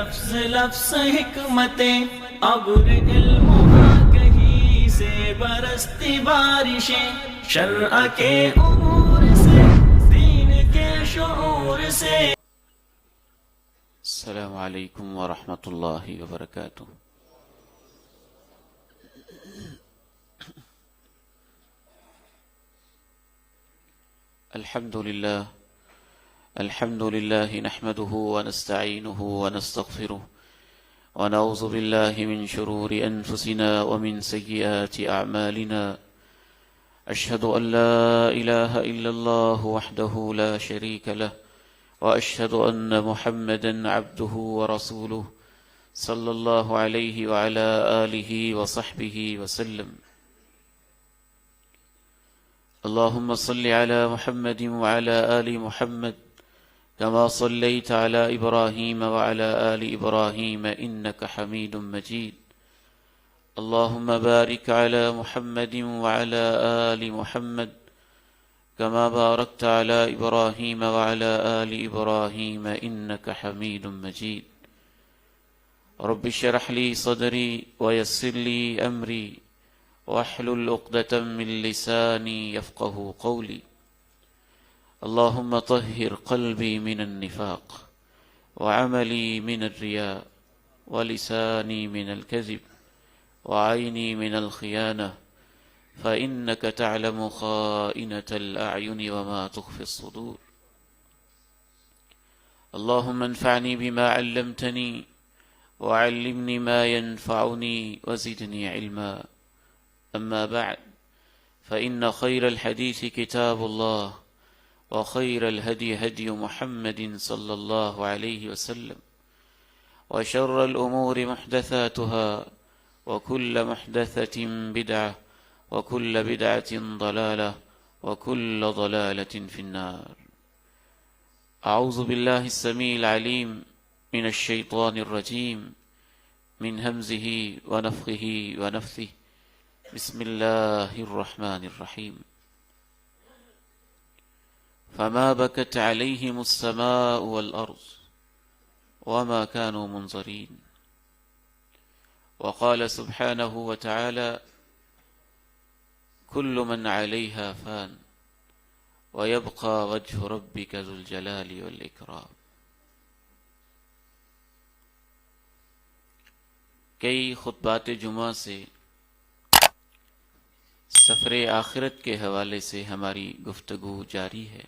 لفظ لفظ حکمتیں ابر علم کہیں سے برستی بارشیں شرع کے امور سے دین کے شعور سے. السلام علیکم ورحمۃ اللہ وبرکاتہ. الحمد لله نحمده ونستعينه ونستغفره ونعوذ بالله من شرور أنفسنا ومن سيئات أعمالنا. أشهد أن لا إله إلا الله وحده لا شريك له وأشهد أن محمدا عبده ورسوله صلى الله عليه وعلى آله وصحبه وسلم. اللهم صل على محمد وعلى آل محمد كما صليت على إبراهيم وعلى آل إبراهيم إنك حميد مجيد. اللهم بارك على محمد وعلى آل محمد كما باركت على إبراهيم وعلى آل إبراهيم إنك حميد مجيد. رب اشرح لي صدري ويسر لي أمري واحلل عقدة من لساني يفقه قولي. اللهم طهر قلبي من النفاق وعملي من الرياء ولساني من الكذب وعيني من الخيانة فإنك تعلم خائنة الأعين وما تخفي الصدور. اللهم انفعني بما علمتني وعلمني ما ينفعني وزدني علما. أما بعد فإن خير الحديث كتاب الله وخير الهدي هدي محمد صلى الله عليه وسلم وشر الأمور محدثاتها وكل محدثة بدعة وكل بدعة ضلالة وكل ضلالة في النار. أعوذ بالله السميع العليم من الشيطان الرجيم من همزه ونفخه ونفثه. بسم الله الرحمن الرحيم. فما بكت عليهم السماء والأرض وما كانوا منظرين. وقال سبحانه وتعالى كل من عليها فان ويبقى وجه ربك ذو الجلال والإكرام. کئی خطبات جمعہ سے سفر آخرت کے حوالے سے ہماری گفتگو جاری ہے.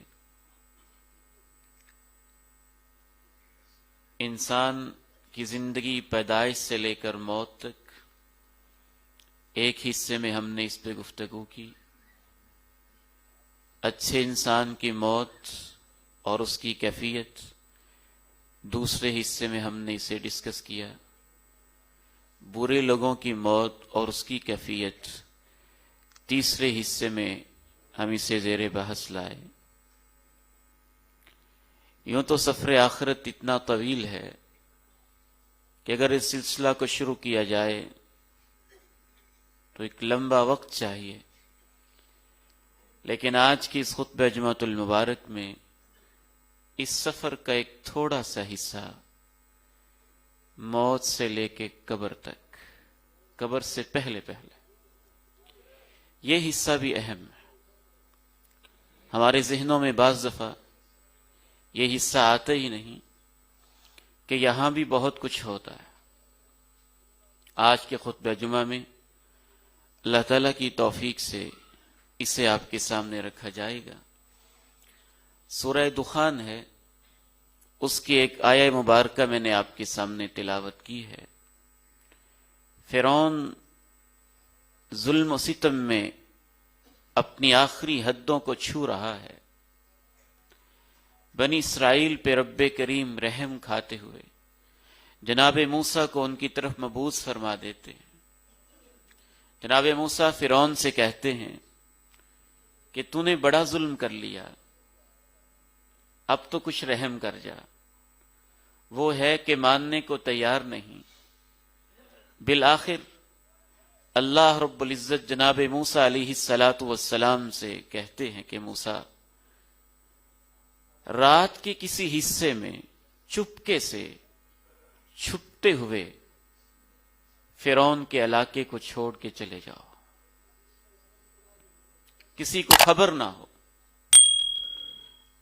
انسان کی زندگی پیدائش سے لے کر موت تک ایک حصے میں ہم نے اس پہ گفتگو کی. اچھے انسان کی موت اور اس کی کیفیت دوسرے حصے میں ہم نے اسے ڈسکس کیا. برے لوگوں کی موت اور اس کی کیفیت تیسرے حصے میں ہم اسے زیر بحث لائے. یوں تو سفر آخرت اتنا طویل ہے کہ اگر اس سلسلہ کو شروع کیا جائے تو ایک لمبا وقت چاہیے، لیکن آج کی اس خطبہ جمعۃ المبارک میں اس سفر کا ایک تھوڑا سا حصہ موت سے لے کے قبر تک، قبر سے پہلے یہ حصہ بھی اہم ہے. ہمارے ذہنوں میں بعض دفعہ یہ حصہ آتا ہی نہیں کہ یہاں بھی بہت کچھ ہوتا ہے. آج کے خطبہ جمعہ میں اللہ تعالیٰ کی توفیق سے اسے آپ کے سامنے رکھا جائے گا. سورہ دخان ہے، اس کی ایک آیہ مبارکہ میں نے آپ کے سامنے تلاوت کی ہے. فرعون ظلم و ستم میں اپنی آخری حدوں کو چھو رہا ہے. بنی اسرائیل پہ رب کریم رحم کھاتے ہوئے جناب موسیٰ کو ان کی طرف مبعوث فرما دیتے ہیں. جناب موسیٰ فرعون سے کہتے ہیں کہ تو نے بڑا ظلم کر لیا، اب تو کچھ رحم کر جا. وہ ہے کہ ماننے کو تیار نہیں. بالآخر اللہ رب العزت جناب موسیٰ علیہ السلام سے کہتے ہیں کہ موسیٰ، رات کے کسی حصے میں چپکے سے چھپتے ہوئے فرعون کے علاقے کو چھوڑ کے چلے جاؤ، کسی کو خبر نہ ہو۔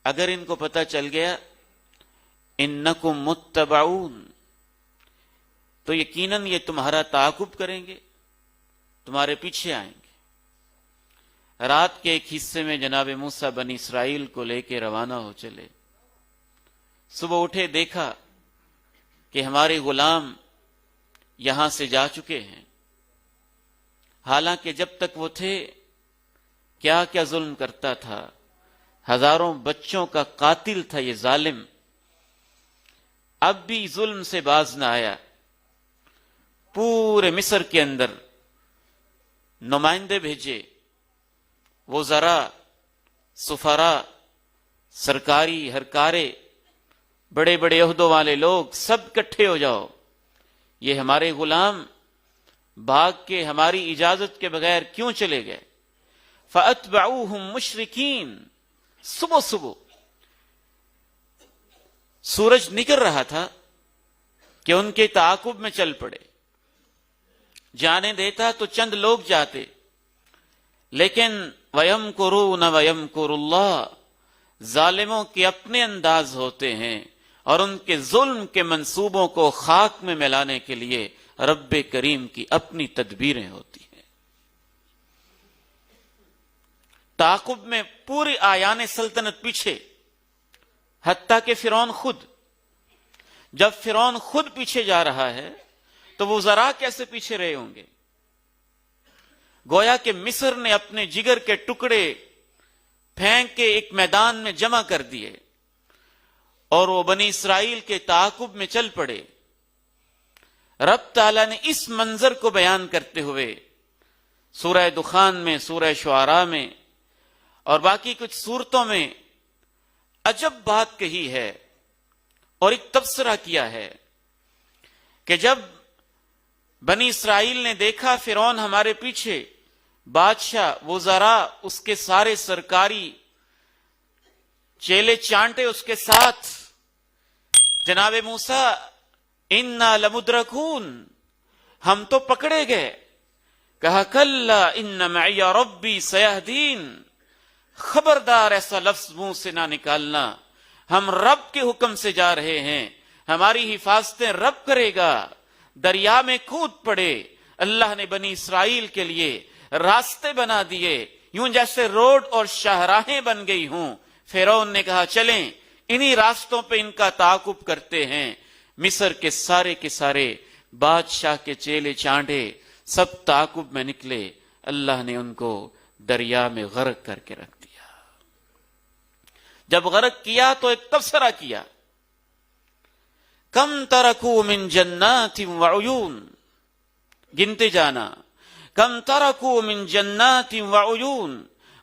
اگر ان کو پتہ چل گیا انکم متبعون، تو یقیناً یہ تمہارا تعاقب کریں گے، تمہارے پیچھے آئیں گے۔ رات کے ایک حصے میں جناب موسیٰ بنی اسرائیل کو لے کے روانہ ہو چلے۔ صبح اٹھے، دیکھا کہ ہمارے غلام یہاں سے جا چکے ہیں، حالانکہ جب تک وہ تھے کیا کیا ظلم کرتا تھا، ہزاروں بچوں کا قاتل تھا یہ ظالم، اب بھی ظلم سے باز نہ آیا۔ پورے مصر کے اندر نمائندے بھیجے، وزراء، سفراء، سرکاری ہرکارے، بڑے بڑے عہدوں والے لوگ سب اکٹھے ہو جاؤ، یہ ہمارے غلام بھاگ کے ہماری اجازت کے بغیر کیوں چلے گئے؟ فَأَتْبَعُوهُمْ مُشْرِكِينَ۔ صبح صبح سورج نکل رہا تھا کہ ان کے تعاقب میں چل پڑے۔ جانے دیتا تو چند لوگ جاتے، لیکن وَيَمْكُرُونَ وَيَمْكُرُ اللَّهُ، ظالموں کے اپنے انداز ہوتے ہیں، اور ان کے ظلم کے منصوبوں کو خاک میں ملانے کے لیے رب کریم کی اپنی تدبیریں ہوتی ہیں۔ تعاقب میں پوری آیان سلطنت پیچھے، حتیٰ کہ فرعون خود۔ جب فرعون خود پیچھے جا رہا ہے تو وہ ذرا کیسے پیچھے رہے ہوں گے؟ گویا کہ مصر نے اپنے جگر کے ٹکڑے پھینک کے ایک میدان میں جمع کر دیے، اور وہ بنی اسرائیل کے تعاقب میں چل پڑے۔ رب تعالیٰ نے اس منظر کو بیان کرتے ہوئے سورہ دخان میں، سورہ شعراء میں اور باقی کچھ سورتوں میں عجب بات کہی ہے اور ایک تبصرہ کیا ہے کہ جب بنی اسرائیل نے دیکھا فرعون ہمارے پیچھے، بادشاہ، وزراء، اس کے سارے سرکاری چیلے چانٹے اس کے ساتھ، جناب موسیٰ انا لمدرکون، ہم تو پکڑے گئے۔ کہا کلا ان معی ربی سیہدین، خبردار ایسا لفظ منہ سے نہ نکالنا، ہم رب کے حکم سے جا رہے ہیں، ہماری حفاظتیں رب کرے گا۔ دریا میں کود پڑے، اللہ نے بنی اسرائیل کے لیے راستے بنا دیے، یوں جیسے روڈ اور شاہراہیں بن گئی ہوں۔ فرعون نے کہا چلیں انہی راستوں پہ ان کا تعاقب کرتے ہیں۔ مصر کے سارے بادشاہ کے چیلے چانڈے سب تعاقب میں نکلے، اللہ نے ان کو دریا میں غرق کر کے رکھ دیا۔ جب غرق کیا تو ایک تبصرہ کیا، کم ترکو من جنات وعیون، گنتے جانا، کم ترکو من جنات وعیون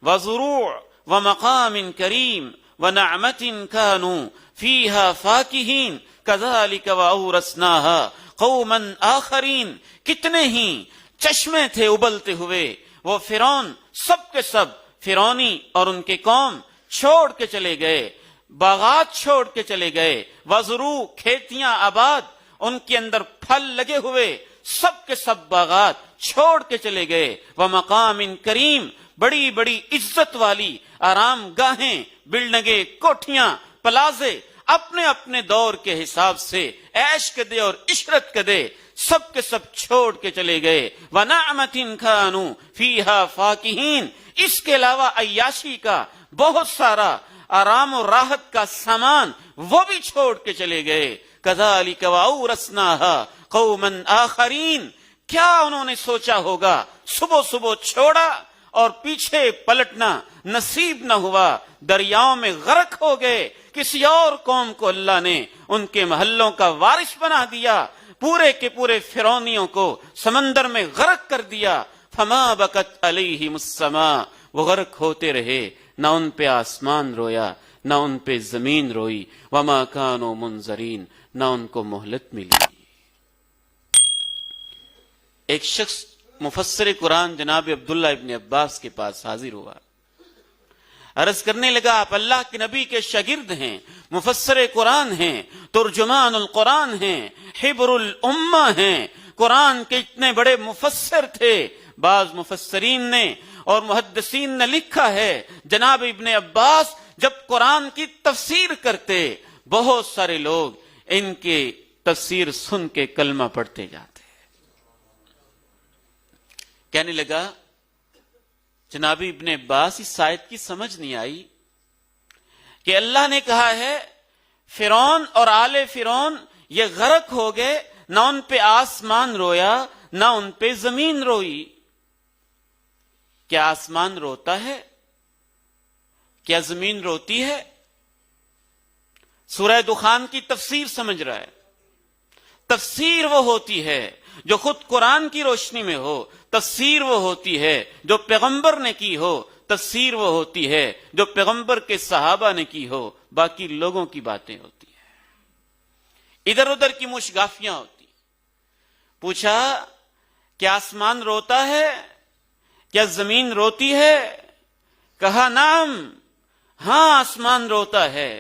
وزروع ومقام کریم ونعمت كانوا فيها فاكهين كذلك وأورثناها قوما آخرین، کتنے ہی چشمے تھے ابلتے ہوئے، وہ فرعون سب کے سب فرعونی اور ان کے قوم چھوڑ کے چلے گئے، باغات چھوڑ کے چلے گئے، وزرو، کھیتیاں آباد، ان کے اندر پھل لگے ہوئے سب کے سب باغات چھوڑ کے چلے گئے، ومقام کریم، بڑی بڑی عزت والی آرام گاہیں، بلڈنگیں، کوٹھیاں، پلازے، اپنے اپنے دور کے حساب سے عیش کدے اور عشرت کدے سب کے سب چھوڑ کے چلے گئے۔ وَنَعْمَةٍ كَانُوا فِيهَا فَاكِهِينَ، اس کے علاوہ عیاشی کا بہت سارا آرام و راحت کا سامان وہ بھی چھوڑ کے چلے گئے۔ كَذَلِكَ وَأَوْرَثْنَاهَا قَوْمًا آخَرِينَ، کیا انہوں نے سوچا ہوگا صبح صبح چھوڑا اور پیچھے پلٹنا نصیب نہ ہوا، دریاؤں میں غرق ہو گئے، کسی اور قوم کو اللہ نے ان کے محلوں کا وارث بنا دیا، پورے کے پورے فرعونیوں کو سمندر میں غرق کر دیا۔ فما بکت علیہم السماء، وہ غرق ہوتے رہے، نہ ان پہ آسمان رویا نہ ان پہ زمین روئی، وما کانوا منظرین، نہ ان کو مہلت ملی۔ ایک شخص مفسر قرآن جناب عبداللہ ابن عباس کے پاس حاضر ہوا، عرض کرنے لگا آپ اللہ کے نبی کے شاگرد ہیں، مفسر قرآن ہیں، ترجمان القرآن ہیں، حبر الامہ ہیں، قرآن کے اتنے بڑے مفسر تھے۔ بعض مفسرین نے اور محدثین نے لکھا ہے جناب ابن عباس جب قرآن کی تفسیر کرتے بہت سارے لوگ ان کے تفسیر سن کے کلمہ پڑھتے جاتے۔ کہنے لگا جناب ابن عباس اس آیت کی سمجھ نہیں آئی کہ اللہ نے کہا ہے فرعون اور آل فرعون یہ غرق ہو گئے، نہ ان پہ آسمان رویا نہ ان پہ زمین روئی۔ کیا آسمان روتا ہے؟ کیا زمین روتی ہے؟ سورہ دخان کی تفسیر سمجھ رہا ہے۔ تفسیر وہ ہوتی ہے جو خود قرآن کی روشنی میں ہو، تفسیر وہ ہوتی ہے جو پیغمبر نے کی ہو، تفسیر وہ ہوتی ہے جو پیغمبر کے صحابہ نے کی ہو، باقی لوگوں کی باتیں ہوتی ہیں، ادھر ادھر کی مشگافیاں ہوتی۔ پوچھا کیا آسمان روتا ہے؟ کیا زمین روتی ہے؟ کہا نعم، ہاں آسمان روتا ہے،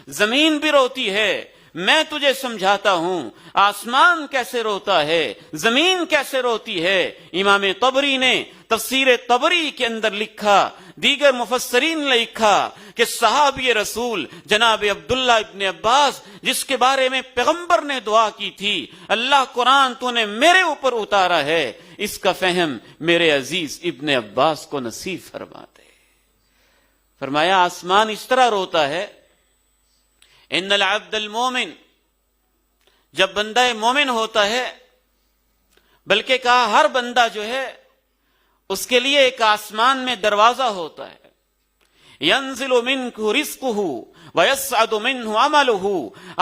زمین بھی روتی ہے۔ میں تجھے سمجھاتا ہوں آسمان کیسے روتا ہے، زمین کیسے روتی ہے۔ امام طبری نے تفسیر طبری کے اندر لکھا، دیگر مفسرین نے لکھا کہ صحابی رسول جناب عبداللہ ابن عباس جس کے بارے میں پیغمبر نے دعا کی تھی اللہ قرآن تو نے میرے اوپر اتارا ہے، اس کا فہم میرے عزیز ابن عباس کو نصیب فرما دے۔ فرمایا آسمان اس طرح روتا ہے، ان العبد المومن، جب بندہ مومن ہوتا ہے، بلکہ کہا ہر بندہ جو ہے اس کے لیے ایک آسمان میں دروازہ ہوتا ہے، ينزل منه رزقه ويصعد منه عمله،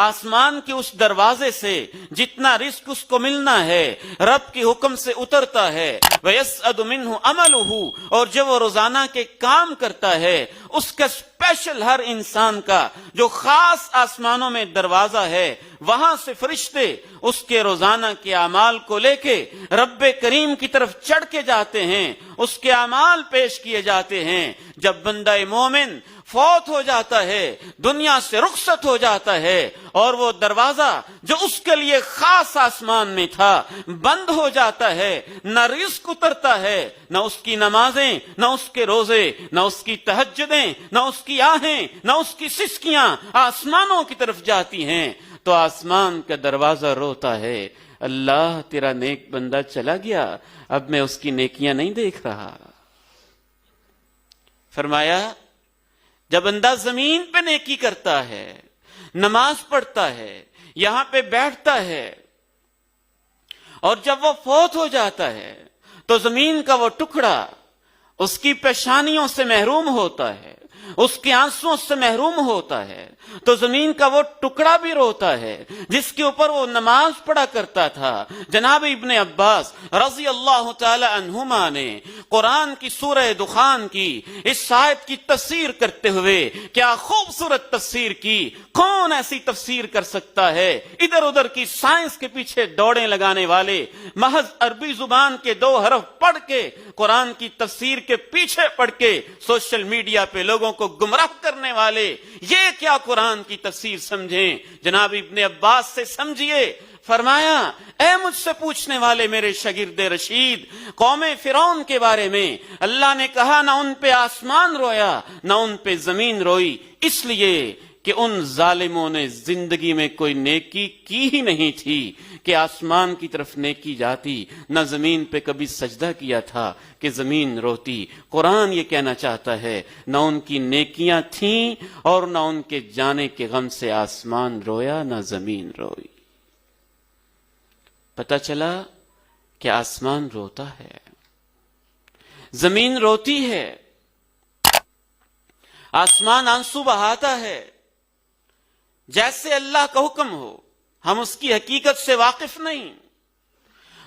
آسمان کے اس دروازے سے جتنا رزق اس کو ملنا ہے رب کے حکم سے اترتا ہے، ويصعد منه عمله، اور جب وہ روزانہ کے کام کرتا ہے اس کا اسپیشل ہر انسان کا جو خاص آسمانوں میں دروازہ ہے وہاں سے فرشتے اس کے روزانہ کے اعمال کو لے کے رب کریم کی طرف چڑھ کے جاتے ہیں، اس کے اعمال پیش کیے جاتے ہیں۔ جب بندہ مومن فوت ہو جاتا ہے، دنیا سے رخصت ہو جاتا ہے، اور وہ دروازہ جو اس کے لیے خاص آسمان میں تھا بند ہو جاتا ہے، نہ رزق اترتا ہے، نہ اس کی نمازیں، نہ اس کے روزے، نہ اس کی تہجدیں، نہ اس کی آہیں، نہ اس کی سسکیاں آسمانوں کی طرف جاتی ہیں، تو آسمان کا دروازہ روتا ہے، اللہ تیرا نیک بندہ چلا گیا، اب میں اس کی نیکیاں نہیں دیکھ رہا۔ فرمایا جب بندہ زمین پہ نیکی کرتا ہے، نماز پڑھتا ہے، یہاں پہ بیٹھتا ہے، اور جب وہ فوت ہو جاتا ہے تو زمین کا وہ ٹکڑا اس کی پیشانیوں سے محروم ہوتا ہے، اس کے آنسوں سے محروم ہوتا ہے، تو زمین کا وہ ٹکڑا بھی روتا ہے جس کے اوپر وہ نماز پڑھا کرتا تھا۔ جناب ابن عباس رضی اللہ تعالی عنہما نے قرآن کی سورہ دخان کی اس آیت کی تفسیر کرتے ہوئے کیا خوبصورت تفسیر کی، کون ایسی تفسیر کر سکتا ہے؟ ادھر ادھر کی سائنس کے پیچھے دوڑیں لگانے والے، محض عربی زبان کے 2 حرف پڑھ کے قرآن کی تفسیر کے پیچھے پڑھ کے سوشل میڈیا پہ لوگوں کو گمراہ کرنے والے، یہ کیا قرآن کی تفسیر سمجھیں؟ جناب ابن عباس سے سمجھیے۔ فرمایا اے مجھ سے پوچھنے والے میرے شاگرد رشید، قوم فرعون کے بارے میں اللہ نے کہا نہ ان پہ آسمان رویا نہ ان پہ زمین روئی، اس لیے کہ ان ظالموں نے زندگی میں کوئی نیکی کی ہی نہیں تھی کہ آسمان کی طرف نیکی جاتی، نہ زمین پہ کبھی سجدہ کیا تھا کہ زمین روتی۔ قرآن یہ کہنا چاہتا ہے نہ ان کی نیکیاں تھیں اور نہ ان کے جانے کے غم سے آسمان رویا نہ زمین روئی۔ پتہ چلا کہ آسمان روتا ہے، زمین روتی ہے، آسمان آنسو بہاتا ہے، جیسے اللہ کا حکم ہو۔ ہم اس کی حقیقت سے واقف نہیں۔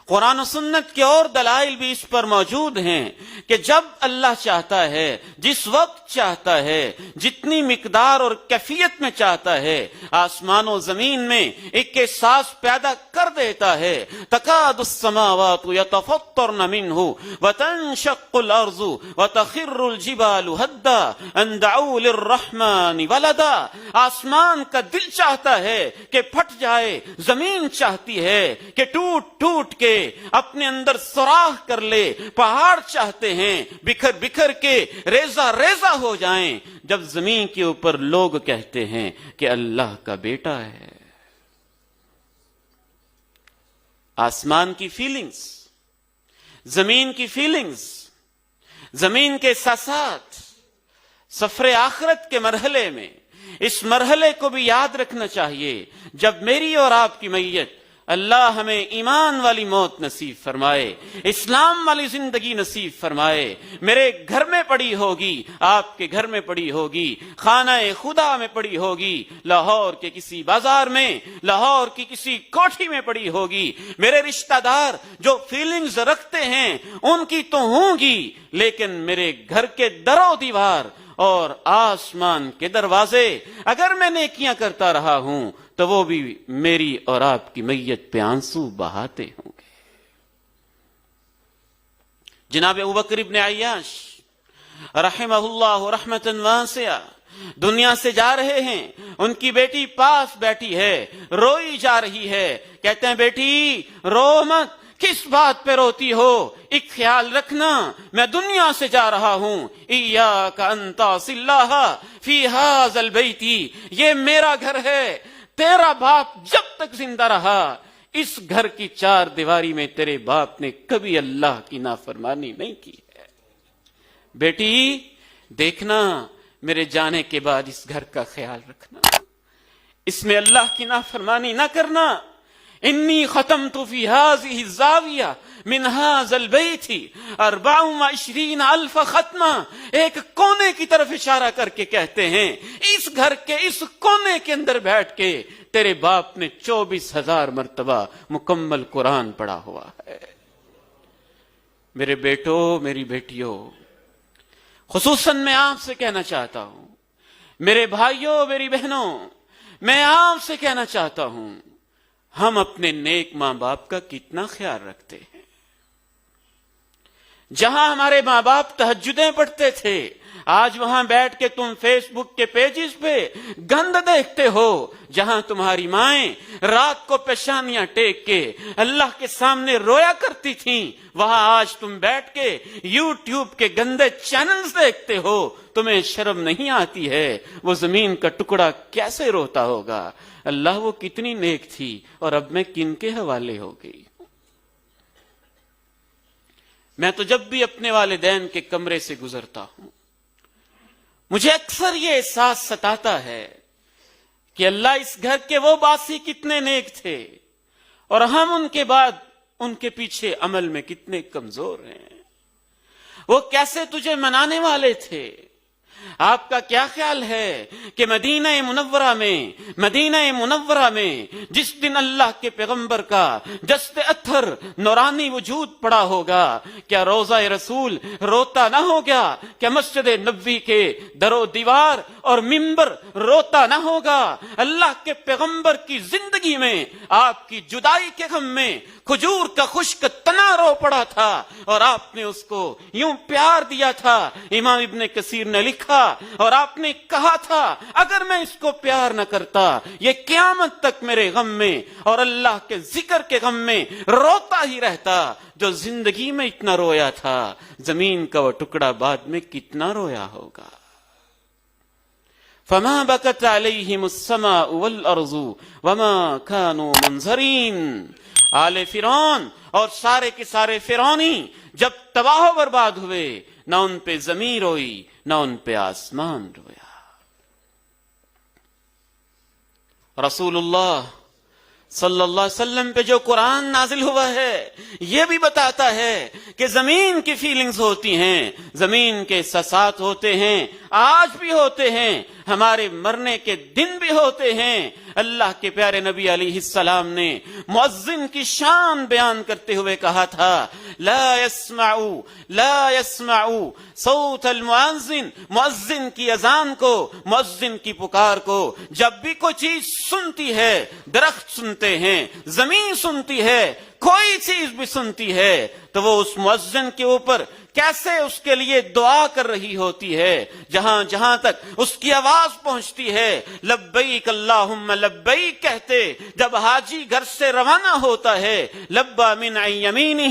قرآن و سنت کے اور دلائل بھی اس پر موجود ہیں کہ جب اللہ چاہتا ہے، جس وقت چاہتا ہے، جتنی مقدار اور کیفیت میں چاہتا ہے، آسمان و زمین میں ایک احساس پیدا کر کر دیتا ہے. تکاد السماوات یتفطرن منہ وتنشق الارض وتخر الجبال ہدا ان دعوا للرحمن ولدا. آسمان کا دل چاہتا ہے کہ پھٹ جائے، زمین چاہتی ہے کہ ٹوٹ ٹوٹ کے اپنے اندر سوراخ کر لے، پہاڑ چاہتے ہیں بکھر بکھر کے ریزہ ریزہ ہو جائیں جب زمین کے اوپر لوگ کہتے ہیں کہ اللہ کا بیٹا ہے. آسمان کی فیلنگز، زمین کی فیلنگز، زمین کے ساتھ سفر آخرت کے مرحلے میں اس مرحلے کو بھی یاد رکھنا چاہیے. جب میری اور آپ کی میت اللہ ہمیں ایمان والی موت نصیب فرمائے، اسلام والی زندگی نصیب فرمائے، میرے گھر میں پڑی ہوگی، آپ کے گھر میں پڑی ہوگی، خانہ خدا میں پڑی ہوگی، لاہور کے کسی بازار میں، لاہور کی کسی کوٹھی میں پڑی ہوگی. میرے رشتہ دار جو فیلنگز رکھتے ہیں ان کی تو ہوں گی، لیکن میرے گھر کے در و دیوار اور آسمان کے دروازے اگر میں نیکیاں کرتا رہا ہوں تو وہ بھی میری اور آپ کی میت پہ آنسو بہاتے ہوں گے. جناب ابوبکر ابن عیاش رحمہ اللہ رحمتا واسعہ دنیا سے جا رہے ہیں. ان کی بیٹی پاس بیٹھی ہے، روئی جا رہی ہے. کہتے ہیں بیٹی رو مت، کس بات پہ روتی ہو؟ ایک خیال رکھنا، میں دنیا سے جا رہا ہوں. ایاک ان تعصیہ فی ھذا البیت، یہ میرا گھر ہے. تیرا باپ جب تک زندہ رہا اس گھر کی چار دیواری میں تیرے باپ نے کبھی اللہ کی نافرمانی نہیں کی ہے. بیٹی دیکھنا، میرے جانے کے بعد اس گھر کا خیال رکھنا، اس میں اللہ کی نافرمانی نہ کرنا. انی ختمت فی هذه الزاویہ من هذا البیت 24,000 ختمہ. ایک کونے کی طرف اشارہ کر کے کہتے ہیں اس گھر کے اس کونے کے اندر بیٹھ کے تیرے باپ نے 24,000 مرتبہ مکمل قرآن پڑھا ہوا ہے. میرے بیٹو، میری بیٹیوں، خصوصاً میں آپ سے کہنا چاہتا ہوں، میرے بھائیوں، میری بہنوں، میں آپ سے کہنا چاہتا ہوں، ہم اپنے نیک ماں باپ کا کتنا خیال رکھتے ہیں. جہاں ہمارے ماں باپ تہجدیں پڑھتے تھے، آج وہاں بیٹھ کے تم فیس بک کے پیجز پہ گند دیکھتے ہو. جہاں تمہاری مائیں رات کو پیشانیاں ٹیک کے اللہ کے سامنے رویا کرتی تھیں، وہاں آج تم بیٹھ کے یوٹیوب کے گندے چینلز دیکھتے ہو. تمہیں شرم نہیں آتی ہے؟ وہ زمین کا ٹکڑا کیسے روتا ہوگا؟ اللہ وہ کتنی نیک تھی اور اب میں کن کے حوالے ہو گئی. میں تو جب بھی اپنے والدین کے کمرے سے گزرتا ہوں مجھے اکثر یہ احساس ستاتا ہے کہ اللہ اس گھر کے وہ باسی کتنے نیک تھے اور ہم ان کے بعد ان کے پیچھے عمل میں کتنے کمزور ہیں. وہ کیسے تجھے منانے والے تھے. آپ کا کیا خیال ہے کہ مدینہ منورہ میں جس دن اللہ کے پیغمبر کا دست اطہر نورانی وجود پڑا ہوگا، کیا روضہ رسول روتا نہ ہوگا؟ کیا مسجد نبوی کے در و دیوار اور ممبر روتا نہ ہوگا؟ اللہ کے پیغمبر کی زندگی میں آپ کی جدائی کے غم میں کھجور کا خشک تنا رو پڑا تھا اور آپ نے اس کو یوں پیار دیا تھا. امام ابن کثیر نے لکھا اور آپ نے کہا تھا اگر میں اس کو پیار نہ کرتا یہ قیامت تک میرے غم میں اور اللہ کے ذکر کے غم میں روتا ہی رہتا. جو زندگی میں اتنا رویا تھا، زمین کا وہ ٹکڑا بعد میں کتنا رویا ہوگا. فما بکت علیہم السماء والارض وما كانوا منظرین. آل فرعون اور سارے کے سارے فرعونی جب تباہ و برباد ہوئے، نہ ان پہ زمین روئی نہ ان پہ آسمان رویا. رسول اللہ صلی اللہ علیہ وسلم پہ جو قرآن نازل ہوا ہے یہ بھی بتاتا ہے کہ زمین کی فیلنگز ہوتی ہیں، زمین کے احساسات ہوتے ہیں، آج بھی ہوتے ہیں، ہمارے مرنے کے دن بھی ہوتے ہیں۔ اللہ کے پیارے نبی علیہ السلام نے مؤذن کی شان بیان کرتے ہوئے کہا تھا، لا يسمعوا صوت المؤذن، مؤذن کی اذان کو، مؤذن کی پکار کو جب بھی کوئی چیز سنتی ہے، درخت سنتے ہیں، زمین سنتی ہے، کوئی چیز بھی سنتی ہے، تو وہ اس مؤذن کے اوپر کیسے اس کے لیے دعا کر رہی ہوتی ہے۔ جہاں جہاں تک اس کی آواز پہنچتی ہے، لبیک اللہم لبیک کہتے جب حاجی گھر سے روانہ ہوتا ہے، لبا من یمینہ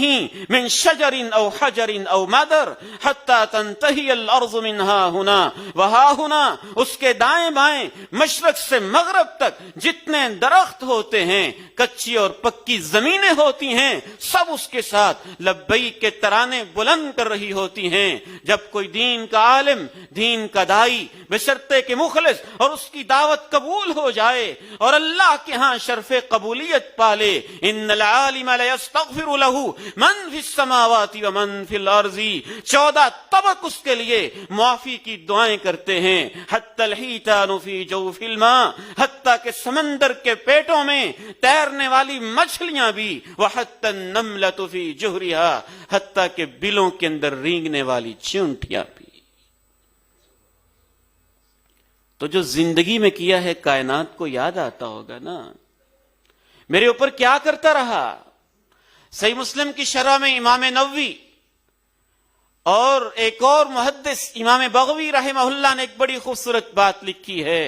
من شجر او حجر او مدر حتی تنتہی الارض منہا ہنا وہا ہنا، اس کے دائیں بائیں مشرق سے مغرب تک جتنے درخت ہوتے ہیں، کچی اور پکی زمینیں ہوتی ہیں، سب اس کے ساتھ لبیک کے ترانے بلند کر رہی ہوتی ہیں۔ جب کوئی دین کا عالم، دین کا دائی، بشرطے کہ مخلص اور اس کی دعوت قبول ہو جائے اور اللہ کے ہاں شرف قبولیت پالے، ان العالم لیستغفر له من فی السماوات ومن فی الارض، 14 طبق اس کے لیے معافی کی دعائیں کرتے ہیں، حتی الحیتان فی جوف الماء، حتی کہ سمندر کے پیٹوں میں تیرنے والی مچھلیاں بھی، وحتی النملۃ فی جہرہا، حتی کہ بلوں کے اندر رینگنے والی چونٹیاں بھی۔ تو جو زندگی میں کیا ہے کائنات کو یاد آتا ہوگا نا، میرے اوپر کیا کرتا رہا۔ صحیح مسلم کی شرح میں امام نووی اور ایک اور محدث امام بغوی رحمہ اللہ نے ایک بڑی خوبصورت بات لکھی ہے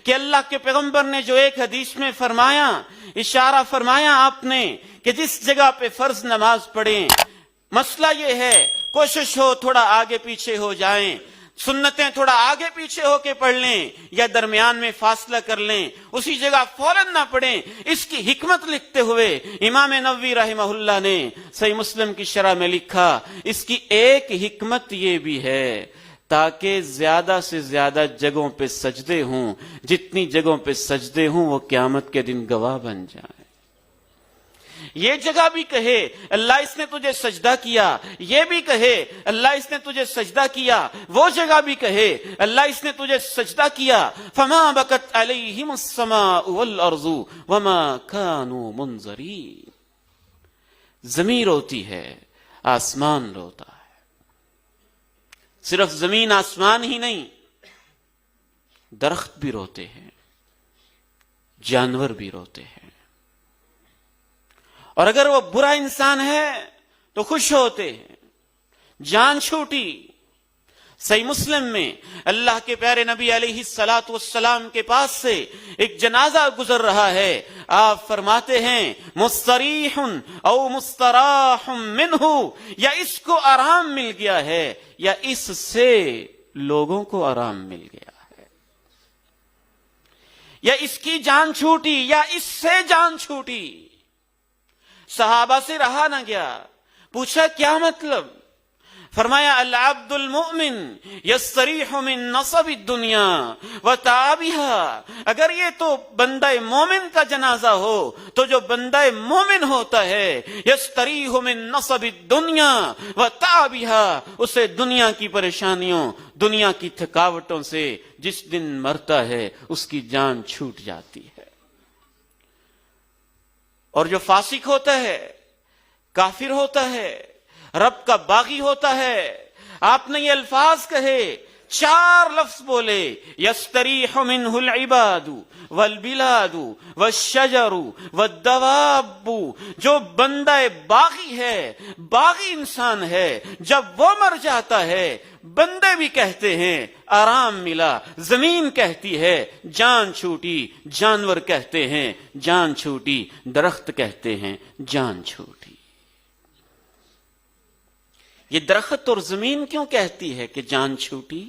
کہ اللہ کے پیغمبر نے جو ایک حدیث میں فرمایا، اشارہ فرمایا آپ نے کہ جس جگہ پہ فرض نماز پڑھیں، مسئلہ یہ ہے کوشش ہو تھوڑا آگے پیچھے ہو جائیں، سنتیں تھوڑا آگے پیچھے ہو کے پڑھ لیں یا درمیان میں فاصلہ کر لیں، اسی جگہ فوراً نہ پڑھیں۔ اس کی حکمت لکھتے ہوئے امام نووی رحمہ اللہ نے صحیح مسلم کی شرح میں لکھا، اس کی ایک حکمت یہ بھی ہے تاکہ زیادہ سے زیادہ جگہوں پہ سجدے ہوں، جتنی جگہوں پہ سجدے ہوں وہ قیامت کے دن گواہ بن جائیں۔ یہ جگہ بھی کہے اللہ اس نے تجھے سجدہ کیا، یہ بھی کہے اللہ اس نے تجھے سجدہ کیا، وہ جگہ بھی کہے اللہ اس نے تجھے سجدہ کیا۔ فما بکت علیہم السماء والارض وما كانوا منظرین، زمین روتی ہے، آسمان روتا ہے۔ صرف زمین آسمان ہی نہیں، درخت بھی روتے ہیں، جانور بھی روتے ہیں، اور اگر وہ برا انسان ہے تو خوش ہوتے ہیں، جان چھوٹی۔ صحیح مسلم میں اللہ کے پیارے نبی علیہ الصلاۃ والسلام کے پاس سے ایک جنازہ گزر رہا ہے، آپ فرماتے ہیں مستریح او مستراح منہ، یا اس کو آرام مل گیا ہے یا اس سے لوگوں کو آرام مل گیا ہے، یا اس کی جان چھوٹی یا اس سے جان چھوٹی۔ صحابہ سے رہا نہ گیا، پوچھا کیا مطلب؟ فرمایا العبد المؤمن یستریح من نصب الدنیا وتعبها، اگر یہ تو بندہ مومن کا جنازہ ہو تو جو بندہ مومن ہوتا ہے یستریح من نصب الدنیا وتعبها، اسے دنیا کی پریشانیوں، دنیا کی تھکاوٹوں سے جس دن مرتا ہے اس کی جان چھوٹ جاتی ہے۔ اور جو فاسق ہوتا ہے، کافر ہوتا ہے، رب کا باغی ہوتا ہے، آپ نے یہ الفاظ کہے، 4 لفظ بولے، یستریح منہ العباد والبلاد والشجر والدواب، جو بندہ باغی ہے، باغی انسان ہے، جب وہ مر جاتا ہے بندے بھی کہتے ہیں آرام ملا، زمین کہتی ہے جان چھوٹی، جانور کہتے ہیں جان چھوٹی، درخت کہتے ہیں جان چھوٹی۔ یہ درخت اور زمین کیوں کہتی ہے کہ جان چھوٹی؟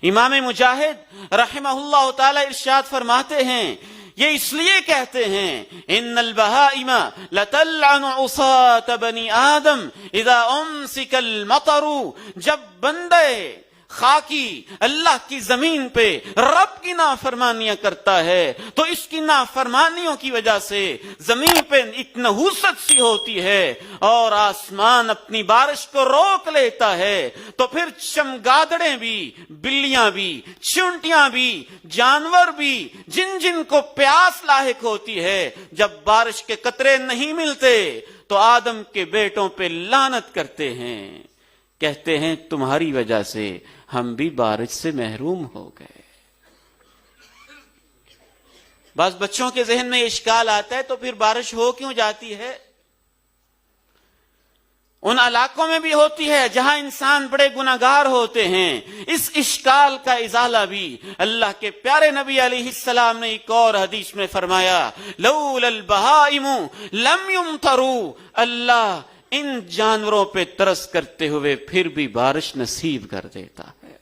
امام مجاہد رحمہ اللہ تعالی ارشاد فرماتے ہیں یہ اس لیے کہتے ہیں ان البہائم لتلعن عصاة بنی آدم اذا امسک المطر، جب بندے خاکی اللہ کی زمین پہ رب کی نافرمانیاں کرتا ہے تو اس کی نافرمانیوں کی وجہ سے زمین پہ ایک نحوست سی ہوتی ہے اور آسمان اپنی بارش کو روک لیتا ہے، تو پھر چمگادڑیں بھی، بلیاں بھی، چونٹیاں بھی، جانور بھی، جن جن کو پیاس لاحق ہوتی ہے، جب بارش کے قطرے نہیں ملتے تو آدم کے بیٹوں پہ لعنت کرتے ہیں، کہتے ہیں تمہاری وجہ سے ہم بھی بارش سے محروم ہو گئے۔ بعض بچوں کے ذہن میں اشکال آتا ہے تو پھر بارش ہو کیوں جاتی ہے؟ ان علاقوں میں بھی ہوتی ہے جہاں انسان بڑے گناہگار ہوتے ہیں۔ اس اشکال کا ازالہ بھی اللہ کے پیارے نبی علیہ السلام نے ایک اور حدیث میں فرمایا، لولا البہائم لم یمطروا، اللہ ان جانوروں پہ ترس کرتے ہوئے پھر بھی بارش نصیب کر دیتا ہے۔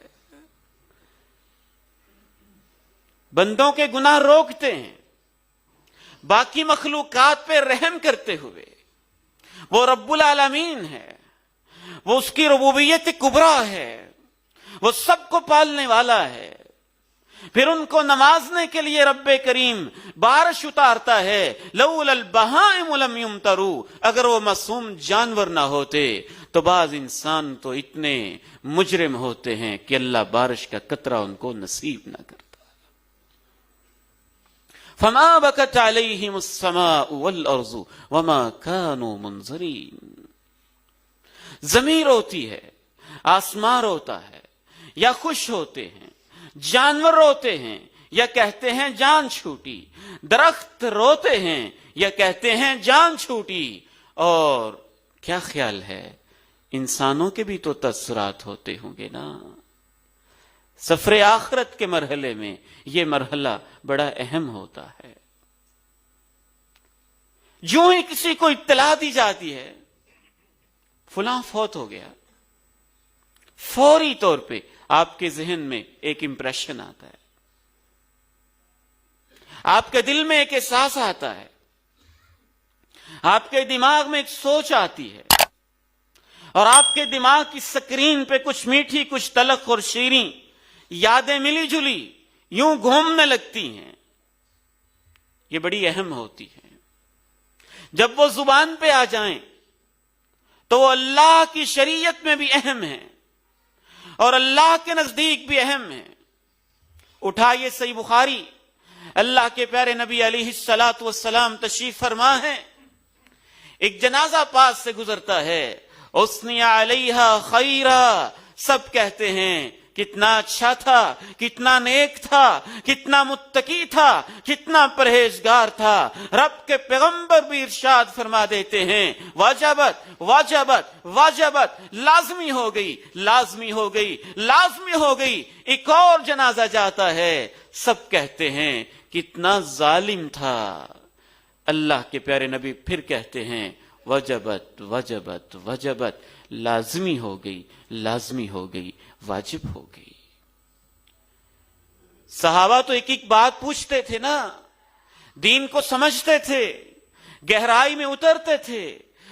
بندوں کے گناہ روکتے ہیں، باقی مخلوقات پہ رحم کرتے ہوئے۔ وہ رب العالمین ہے، وہ اس کی ربوبیت کبریٰ ہے، وہ سب کو پالنے والا ہے۔ پھر ان کو نوازنے کے لیے رب کریم بارش اتارتا ہے۔ لولا البہائم لم یمطروا، اگر وہ معصوم جانور نہ ہوتے تو بعض انسان تو اتنے مجرم ہوتے ہیں کہ اللہ بارش کا قطرہ ان کو نصیب نہ کرتا۔ فما بکت علیہم السماء والارض وما كانوا منظرین، زمین روتی ہے، آسمان روتا ہے یا خوش ہوتے ہیں، جانور روتے ہیں یا کہتے ہیں جان چھوٹی، درخت روتے ہیں یا کہتے ہیں جان چھوٹی، اور کیا خیال ہے انسانوں کے بھی تو تاثرات ہوتے ہوں گے نا۔ سفر آخرت کے مرحلے میں یہ مرحلہ بڑا اہم ہوتا ہے۔ جو ہی کسی کو اطلاع دی جاتی ہے فلاں فوت ہو گیا، فوری طور پہ آپ کے ذہن میں ایک امپریشن آتا ہے، آپ کے دل میں ایک احساس آتا ہے، آپ کے دماغ میں ایک سوچ آتی ہے، اور آپ کے دماغ کی سکرین پہ کچھ میٹھی، کچھ تلخ اور شیریں یادیں ملی جلی یوں گھومنے لگتی ہیں۔ یہ بڑی اہم ہوتی ہے۔ جب وہ زبان پہ آ جائیں تو وہ اللہ کی شریعت میں بھی اہم ہے اور اللہ کے نزدیک بھی اہم ہے۔ اٹھائیے صحیح بخاری، اللہ کے پیارے نبی علیہ الصلاۃ والسلام تشریف فرما ہے، ایک جنازہ پاس سے گزرتا ہے، اسنی علیہا خیرا، سب کہتے ہیں کتنا اچھا تھا، کتنا نیک تھا، کتنا متقی تھا، کتنا پرہیزگار تھا۔ رب کے پیغمبر بھی ارشاد فرما دیتے ہیں واجبت واجبت واجبت، لازمی ہو گئی، لازمی ہو گئی، لازمی ہو گئی۔ ایک اور جنازہ جاتا ہے، سب کہتے ہیں کتنا ظالم تھا۔ اللہ کے پیارے نبی پھر کہتے ہیں وجبت وجبت وجبت، لازمی ہو گئی، لازمی ہو گئی، واجب ہو گئی۔ صحابہ تو ایک ایک بات پوچھتے تھے نا، دین کو سمجھتے تھے، گہرائی میں اترتے تھے،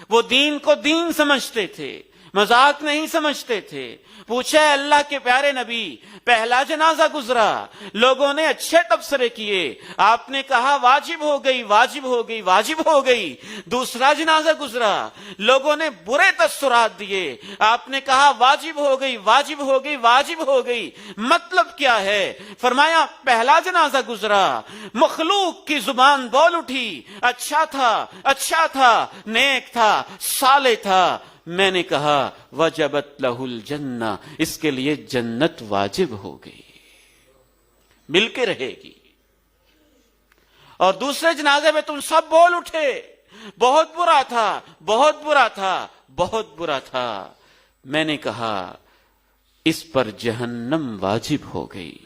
وہ دین کو دین سمجھتے تھے، مذاق نہیں سمجھتے تھے۔ پوچھا ہے اللہ کے پیارے نبی، پہلا جنازہ گزرا، لوگوں نے اچھے تبصرے کیے، آپ نے کہا واجب ہو گئی، واجب ہو گئی، واجب ہو گئی۔ دوسرا جنازہ گزرا، لوگوں نے برے تاثرات دیے، آپ نے کہا واجب ہو گئی، واجب ہو گئی، واجب ہو گئی۔ مطلب کیا ہے؟ فرمایا پہلا جنازہ گزرا، مخلوق کی زبان بول اٹھی، اچھا تھا، اچھا تھا، نیک تھا، صالح تھا۔ میں نے کہا وجبت لہ الجنہ، اس کے لیے جنت واجب ہو گئی، مل کے رہے گی۔ اور دوسرے جنازے میں تم سب بول اٹھے بہت برا تھا، بہت برا تھا، بہت برا تھا۔ میں نے کہا اس پر جہنم واجب ہو گئی۔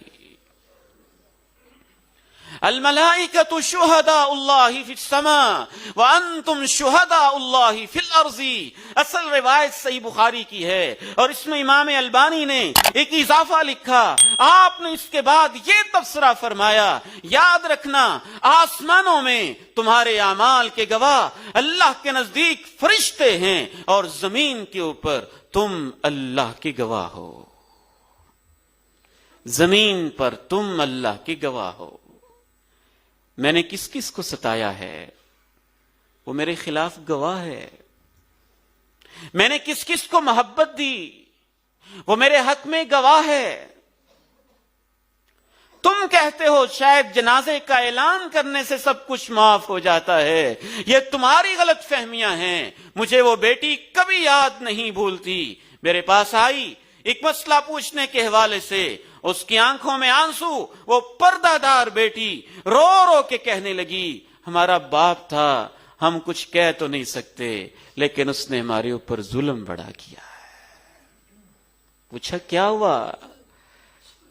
الملائکۃ شہداء اللہ فی السماء وانتم شہداء اللہ فی الارض۔ اصل روایت صحیح بخاری کی ہے، اور اس میں امام البانی نے ایک اضافہ لکھا، آپ نے اس کے بعد یہ تبصرہ فرمایا، یاد رکھنا آسمانوں میں تمہارے اعمال کے گواہ اللہ کے نزدیک فرشتے ہیں، اور زمین کے اوپر تم اللہ کے گواہ ہو۔ زمین پر تم اللہ کے گواہ ہو، میں نے کس کس کو ستایا ہے وہ میرے خلاف گواہ ہے، میں نے کس کس کو محبت دی وہ میرے حق میں گواہ ہے۔ تم کہتے ہو شاید جنازے کا اعلان کرنے سے سب کچھ معاف ہو جاتا ہے، یہ تمہاری غلط فہمیاں ہیں، مجھے وہ بیٹی کبھی یاد نہیں بھولتی، میرے پاس آئی ایک مسئلہ پوچھنے کے حوالے سے، اس کی آنکھوں میں آنسو، وہ پردہ دار بیٹی رو رو کے کہنے لگی ہمارا باپ تھا، ہم کچھ کہہ تو نہیں سکتے لیکن اس نے ہمارے اوپر ظلم بڑا کیا ہے۔ پوچھا کیا ہوا؟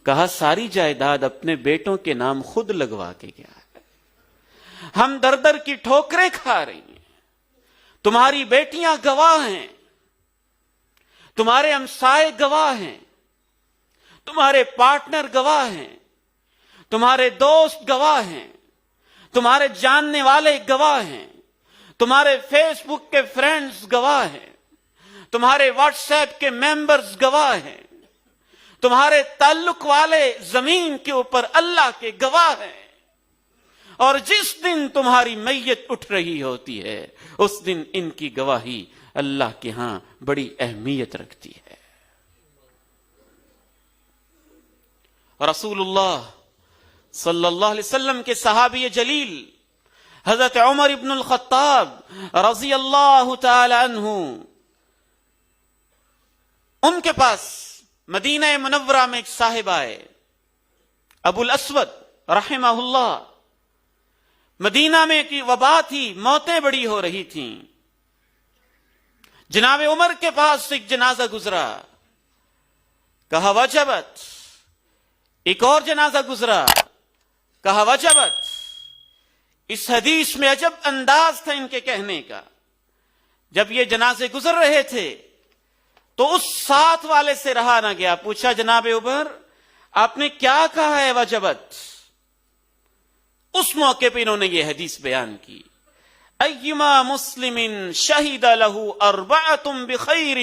کہا ساری جائیداد اپنے بیٹوں کے نام خود لگوا کے گیا ہے، ہم در در کی ٹھوکریں کھا رہی ہیں، تمہاری بیٹیاں گواہ ہیں، تمہارے ہمسائے گواہ ہیں، تمہارے پارٹنر گواہ ہیں، تمہارے دوست گواہ ہیں، تمہارے جاننے والے گواہ ہیں، تمہارے فیس بک کے فرینڈز گواہ ہیں، تمہارے واٹس ایپ کے ممبرز گواہ ہیں، تمہارے تعلق والے زمین کے اوپر اللہ کے گواہ ہیں، اور جس دن تمہاری میت اٹھ رہی ہوتی ہے اس دن ان کی گواہی اللہ کے ہاں بڑی اہمیت رکھتی ہے۔ رسول اللہ صلی اللہ علیہ وسلم کے صحابی جلیل حضرت عمر ابن الخطاب رضی اللہ تعالی عنہ، ان کے پاس مدینہ منورہ میں ایک صاحب آئے، ابو الاسود رحمہ اللہ۔ مدینہ میں کی وبا تھی، موتیں بڑی ہو رہی تھیں، جناب عمر کے پاس ایک جنازہ گزرا، کہا وجبت، ایک اور جنازہ گزرا، کہا وجبت۔ اس حدیث میں عجب انداز تھا ان کے کہنے کا، جب یہ جنازے گزر رہے تھے تو اس ساتھ والے سے رہا نہ گیا، پوچھا جناب عمر آپ نے کیا کہا ہے وجبت؟ اس موقع پہ انہوں نے یہ حدیث بیان کی، ایما مسلم شہید لہ اربعۃ بخیر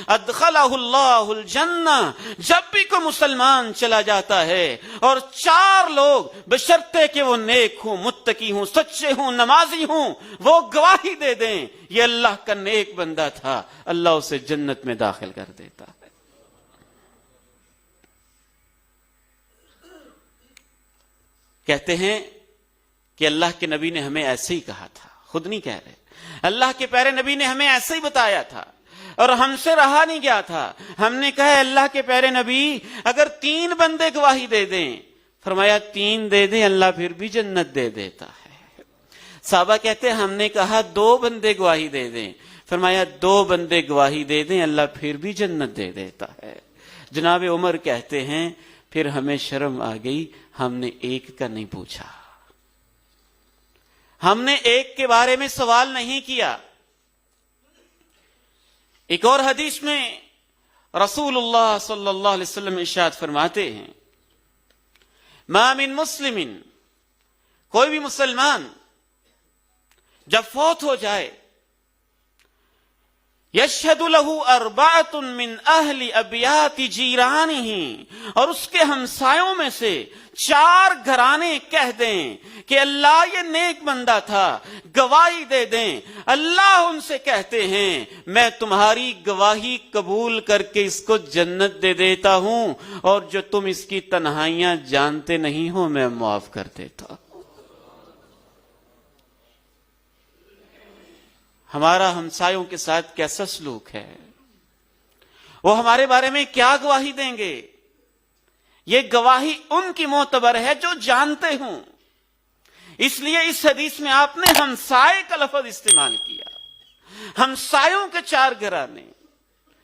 ادخلہ اللہ الجنہ، جب بھی کوئی مسلمان چلا جاتا ہے اور 4 لوگ بشرطے کہ وہ نیک ہوں، متقی ہوں، سچے ہوں، نمازی ہوں، وہ گواہی دے دیں یہ اللہ کا نیک بندہ تھا، اللہ اسے جنت میں داخل کر دیتا ہے۔ کہتے ہیں کہ اللہ کے نبی نے ہمیں ایسے ہی کہا تھا، خود نہیں کہہ رہے، اللہ کے پیارے نبی نے ہمیں ایسے ہی بتایا تھا، اور ہم سے رہا نہیں گیا تھا، ہم نے کہا اللہ کے پیارے نبی اگر 3 بندے گواہی دے دیں، فرمایا 3 دے دیں اللہ پھر بھی جنت دے دیتا ہے۔ صحابہ کہتے ہم نے کہا 2 بندے گواہی دے دیں، فرمایا 2 بندے گواہی دے دیں اللہ پھر بھی جنت دے دیتا ہے۔ جناب عمر کہتے ہیں پھر ہمیں شرم آ گئی، ہم نے 1 کا نہیں پوچھا، ہم نے 1 کے بارے میں سوال نہیں کیا۔ ایک اور حدیث میں رسول اللہ صلی اللہ علیہ وسلم ارشاد فرماتے ہیں ما من مسلم، کوئی بھی مسلمان جب فوت ہو جائے، یشہد لہ 4 من اہل ابیات جیرانہ، اور اس کے ہمسایوں میں سے 4 گھرانے کہہ دیں کہ اللہ یہ نیک بندہ تھا، گواہی دے دیں، اللہ ان سے کہتے ہیں میں تمہاری گواہی قبول کر کے اس کو جنت دے دیتا ہوں، اور جو تم اس کی تنہائیاں جانتے نہیں ہو میں معاف کر دیتا ہوں۔ ہمارا ہمسایوں کے ساتھ کیسا سلوک ہے؟ وہ ہمارے بارے میں کیا گواہی دیں گے؟ یہ گواہی ان کی معتبر ہے جو جانتے ہوں، اس لیے اس حدیث میں آپ نے ہمسائے کا لفظ استعمال کیا، ہمسایوں کے 4 گھرانے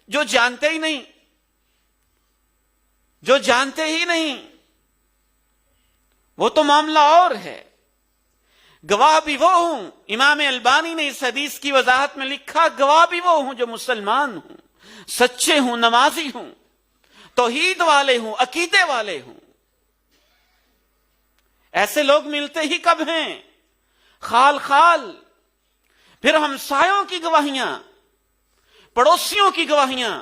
جو جانتے ہی نہیں، جو جانتے ہی نہیں، وہ تو معاملہ اور ہے۔ گواہ بھی وہ ہوں، امام البانی نے اس حدیث کی وضاحت میں لکھا گواہ بھی وہ ہوں جو مسلمان ہوں، سچے ہوں، نمازی ہوں، توحید والے ہوں، عقیدے والے ہوں۔ ایسے لوگ ملتے ہی کب ہیں؟ خال خال، پھر ہمسایوں کی گواہیاں، پڑوسیوں کی گواہیاں،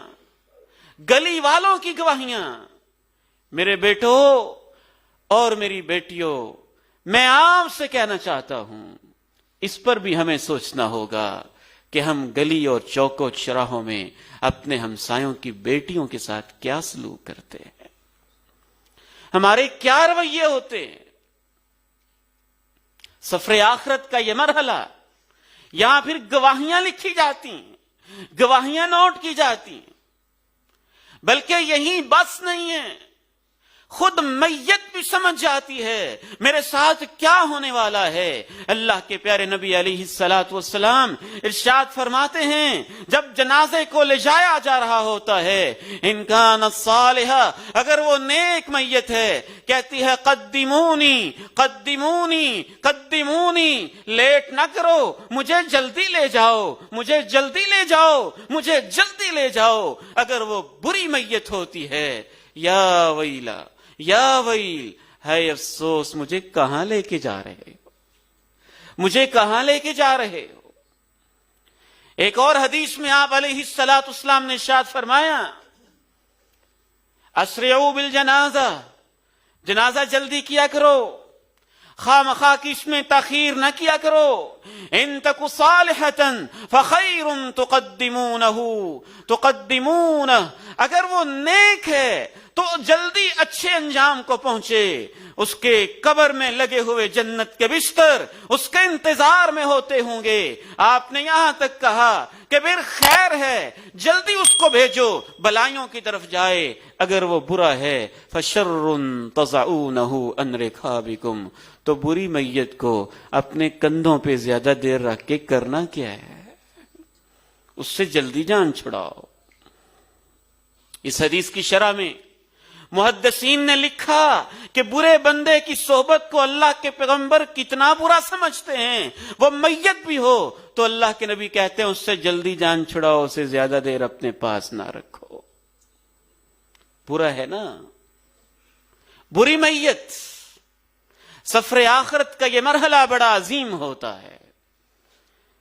گلی والوں کی گواہیاں، میرے بیٹوں اور میری بیٹیوں، میں آپ سے کہنا چاہتا ہوں، اس پر بھی ہمیں سوچنا ہوگا کہ ہم گلی اور چوکوں چراہوں میں اپنے ہمسایوں کی بیٹیوں کے ساتھ کیا سلوک کرتے ہیں، ہمارے کیا رویے ہوتے ہیں۔ سفر آخرت کا یہ مرحلہ، یہاں پھر گواہیاں لکھی جاتی ہیں، گواہیاں نوٹ کی جاتی ہیں، بلکہ یہی بس نہیں ہے، خود میت بھی سمجھ جاتی ہے میرے ساتھ کیا ہونے والا ہے۔ اللہ کے پیارے نبی علیہ الصلوۃ والسلام ارشاد فرماتے ہیں، جب جنازے کو لے جایا جا رہا ہوتا ہے، ان کان صالحا، اگر وہ نیک میت ہے، کہتی ہے قدمونی قدمونی قدمونی، لیٹ نہ کرو، مجھے جلدی لے جاؤ، مجھے جلدی لے جاؤ، مجھے جلدی لے جاؤ۔ اگر وہ بری میت ہوتی ہے، یا ویلا یا ویل، ہے افسوس، مجھے کہاں لے کے جا رہے ہو، مجھے کہاں لے کے جا رہے ہو۔ ایک اور حدیث میں آپ علیہ الصلوۃ والسلام نے ارشاد فرمایا، اسرعوا بالجنازہ، جنازہ جلدی کیا کرو، خواہ مخواہ کی اس میں تاخیر نہ کیا کرو۔ ان تک صالحۃ فخیر تقدمونہ، اگر وہ نیک ہے تو جلدی اچھے انجام کو پہنچے، اس کے قبر میں لگے ہوئے جنت کے بستر اس کے انتظار میں ہوتے ہوں گے۔ آپ نے یہاں تک کہا کہ پھر خیر ہے، جلدی اس کو بھیجو، بلائیوں کی طرف جائے۔ اگر وہ برا ہے، فشر تضعونہ عن رکابکم، تو بری میت کو اپنے کندھوں پہ زیادہ دیر رکھ کے کرنا کیا ہے، اس سے جلدی جان چھڑاؤ۔ اس حدیث کی شرح میں محدثین نے لکھا کہ برے بندے کی صحبت کو اللہ کے پیغمبر کتنا برا سمجھتے ہیں، وہ میت بھی ہو تو اللہ کے نبی کہتے ہیں اس سے جلدی جان چھڑاؤ، اسے زیادہ دیر اپنے پاس نہ رکھو۔ برا ہے نا، بری میت۔ سفر آخرت کا یہ مرحلہ بڑا عظیم ہوتا ہے۔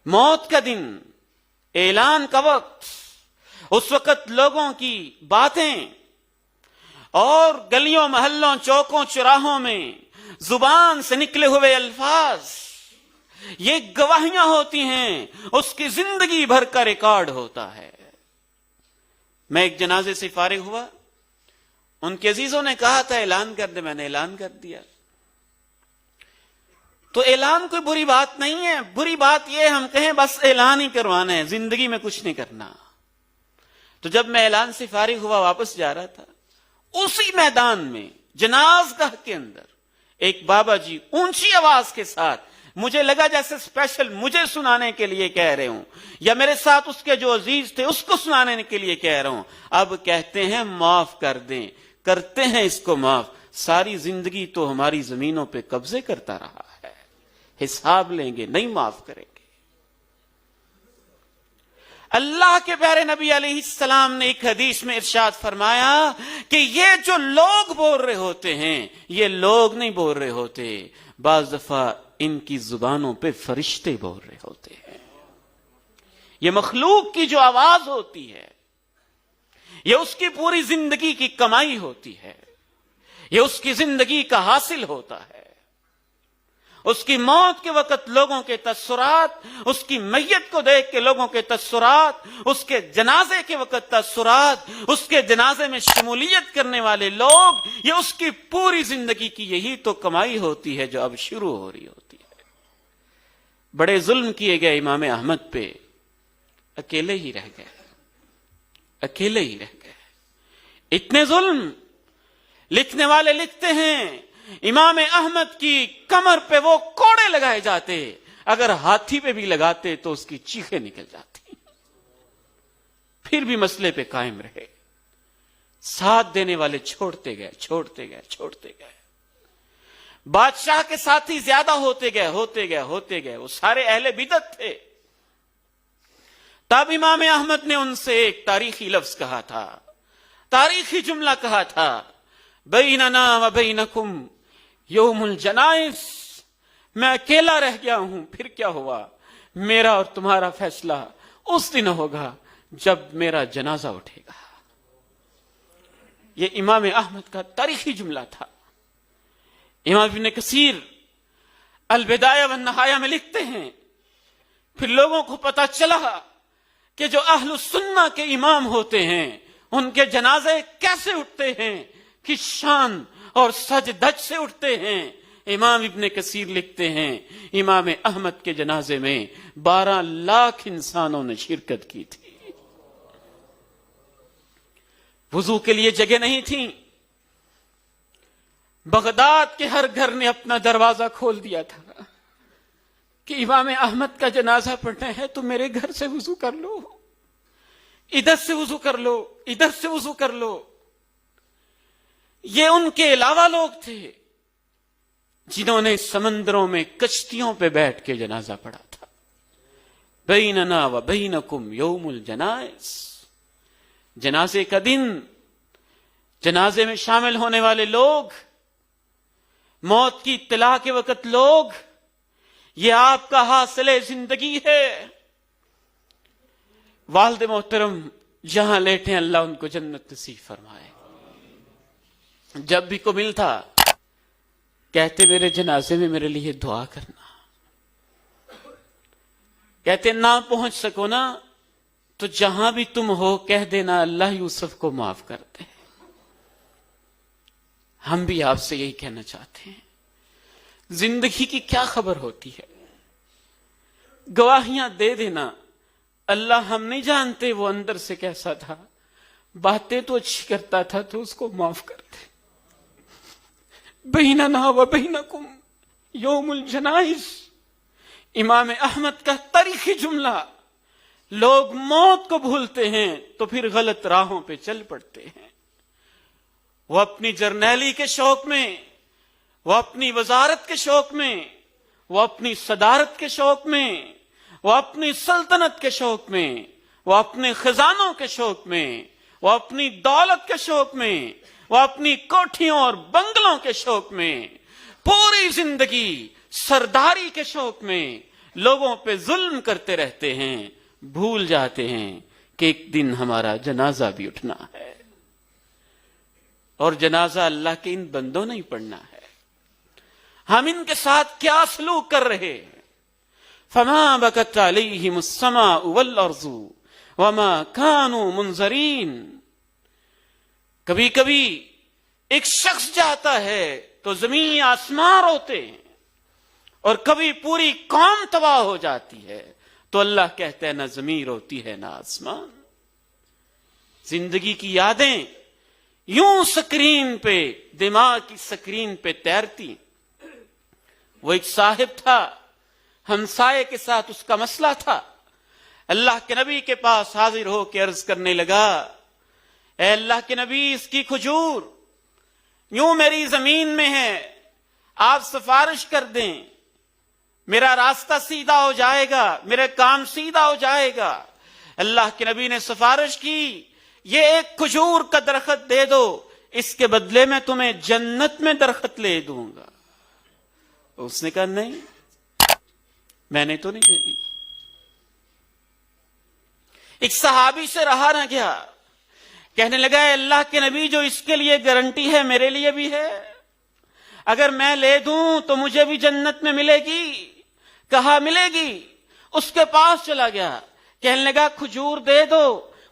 موت کا دن، اعلان کا وقت، اس وقت لوگوں کی باتیں اور گلیوں محلوں چوکوں چراہوں میں زبان سے نکلے ہوئے الفاظ، یہ گواہیاں ہوتی ہیں، اس کی زندگی بھر کا ریکارڈ ہوتا ہے۔ میں ایک جنازے سے فارغ ہوا، ان کے عزیزوں نے کہا تھا اعلان کر دے، میں نے اعلان کر دیا۔ تو اعلان کوئی بری بات نہیں ہے، بری بات یہ ہم کہیں بس اعلان ہی کروانا ہے، زندگی میں کچھ نہیں کرنا۔ تو جب میں اعلان سے فارغ ہوا واپس جا رہا تھا، اسی میدان میں جنازگاہ کے اندر ایک بابا جی اونچی آواز کے ساتھ، مجھے لگا جیسے اسپیشل مجھے سنانے کے لیے کہہ رہے ہوں، یا میرے ساتھ اس کے جو عزیز تھے اس کو سنانے کے لیے کہہ رہا ہوں، اب کہتے ہیں معاف کر دیں، کرتے ہیں اس کو معاف، ساری زندگی تو ہماری زمینوں پہ قبضے کرتا رہا ہے، حساب لیں گے، نہیں معاف کریں گے۔ اللہ کے پیارے نبی علیہ السلام نے ایک حدیث میں ارشاد فرمایا کہ یہ جو لوگ بول رہے ہوتے ہیں، یہ لوگ نہیں بول رہے ہوتے، بعض دفعہ ان کی زبانوں پہ فرشتے بول رہے ہوتے ہیں۔ یہ مخلوق کی جو آواز ہوتی ہے، یہ اس کی پوری زندگی کی کمائی ہوتی ہے، یہ اس کی زندگی کا حاصل ہوتا ہے۔ اس کی موت کے وقت لوگوں کے تاثرات، اس کی میت کو دیکھ کے لوگوں کے تاثرات، اس کے جنازے کے وقت تاثرات، اس کے جنازے میں شمولیت کرنے والے لوگ، یہ اس کی پوری زندگی کی یہی تو کمائی ہوتی ہے جو اب شروع ہو رہی ہوتی ہے۔ بڑے ظلم کیے گئے امام احمد پہ، اکیلے ہی رہ گئے، اکیلے ہی رہ گئے۔ اتنے ظلم، لکھنے والے لکھتے ہیں امام احمد کی کمر پہ وہ کوڑے لگائے جاتے، اگر ہاتھی پہ بھی لگاتے تو اس کی چیخیں نکل جاتی، پھر بھی مسئلے پہ قائم رہے۔ ساتھ دینے والے چھوڑتے گئے، چھوڑتے گئے، چھوڑتے گئے۔ بادشاہ کے ساتھی زیادہ ہوتے گئے، ہوتے گئے، ہوتے گئے، وہ سارے اہل بدعت تھے۔ تب امام احمد نے ان سے ایک تاریخی لفظ کہا تھا، تاریخی جملہ کہا تھا، بیننا و بینکم یوم الجنائز، میں اکیلا رہ گیا ہوں، پھر کیا ہوا، میرا اور تمہارا فیصلہ اس دن ہوگا جب میرا جنازہ اٹھے گا۔ یہ امام احمد کا تاریخی جملہ تھا. امام ابن کثیر البدایہ والنہایہ میں لکھتے ہیں پھر لوگوں کو پتا چلا کہ جو اہل السنہ کے امام ہوتے ہیں ان کے جنازے کیسے اٹھتے ہیں، کس شان اور سج دج سے اٹھتے ہیں. امام ابن کثیر لکھتے ہیں امام احمد کے جنازے میں 12 لاکھ انسانوں نے شرکت کی تھی. وضو کے لیے جگہ نہیں تھی. بغداد کے ہر گھر نے اپنا دروازہ کھول دیا تھا کہ امام احمد کا جنازہ پڑھنا ہے تو میرے گھر سے وضو کر لو، ادھر سے وضو کر لو، ادھر سے وضو کر لو. یہ ان کے علاوہ لوگ تھے جنہوں نے سمندروں میں کشتیوں پہ بیٹھ کے جنازہ پڑھا تھا. بیننا و بینکم یوم الجنائز، جنازے کا دن، جنازے میں شامل ہونے والے لوگ، موت کی اطلاع کے وقت لوگ، یہ آپ کا حاصل زندگی ہے. والد محترم جہاں لیٹے اللہ ان کو جنت نصیب فرمائے. جب بھی کو ملتا کہتے میرے جنازے میں میرے لیے دعا کرنا. کہتے نہ پہنچ سکو نا تو جہاں بھی تم ہو کہہ دینا اللہ یوسف کو معاف کر دے. ہم بھی آپ سے یہی کہنا چاہتے ہیں. زندگی کی کیا خبر ہوتی ہے، گواہیاں دے دینا. اللہ ہم نہیں جانتے وہ اندر سے کیسا تھا، باتیں تو اچھی کرتا تھا تو اس کو معاف کر دے. بیننا و بینکم یوم الجنائز، امام احمد کا تاریخی جملہ. لوگ موت کو بھولتے ہیں تو پھر غلط راہوں پہ چل پڑتے ہیں. وہ اپنی جرنیلی کے شوق میں، وہ اپنی وزارت کے شوق میں، وہ اپنی صدارت کے شوق میں، وہ اپنی سلطنت کے شوق میں، وہ اپنے خزانوں کے شوق میں، وہ اپنی دولت کے شوق میں، وہ اپنی کوٹھیوں اور بنگلوں کے شوق میں، پوری زندگی سرداری کے شوق میں لوگوں پہ ظلم کرتے رہتے ہیں. بھول جاتے ہیں کہ ایک دن ہمارا جنازہ بھی اٹھنا ہے، اور جنازہ اللہ کے ان بندوں نے ہی پڑھنا ہے. ہم ان کے ساتھ کیا سلوک کر رہے ہیں. فما بکت علیہم السماء والارض وما كانوا منظرین. کبھی کبھی ایک شخص جاتا ہے تو زمین آسمان روتے ہیں، اور کبھی پوری قوم تباہ ہو جاتی ہے تو اللہ کہتا ہے نہ زمین روتی ہے نہ آسمان. زندگی کی یادیں یوں سکرین پہ، دماغ کی سکرین پہ تیرتی. وہ ایک صاحب تھا، ہمسائے کے ساتھ اس کا مسئلہ تھا. اللہ کے نبی کے پاس حاضر ہو کے عرض کرنے لگا اے اللہ کے نبی، اس کی کھجور یوں میری زمین میں ہے، آپ سفارش کر دیں، میرا راستہ سیدھا ہو جائے گا، میرا کام سیدھا ہو جائے گا. اللہ کے نبی نے سفارش کی یہ ایک کھجور کا درخت دے دو، اس کے بدلے میں تمہیں جنت میں درخت لے دوں گا. اس نے کہا نہیں، میں نے تو نہیں دینی. ایک صحابی سے رہا نہ گیا، کہنے لگا اے اللہ کے نبی، جو اس کے لیے گارنٹی ہے میرے لیے بھی ہے، اگر میں لے دوں تو مجھے بھی جنت میں ملے گی. کہا ملے گی. اس کے پاس چلا گیا، کہنے لگا کھجور دے دو،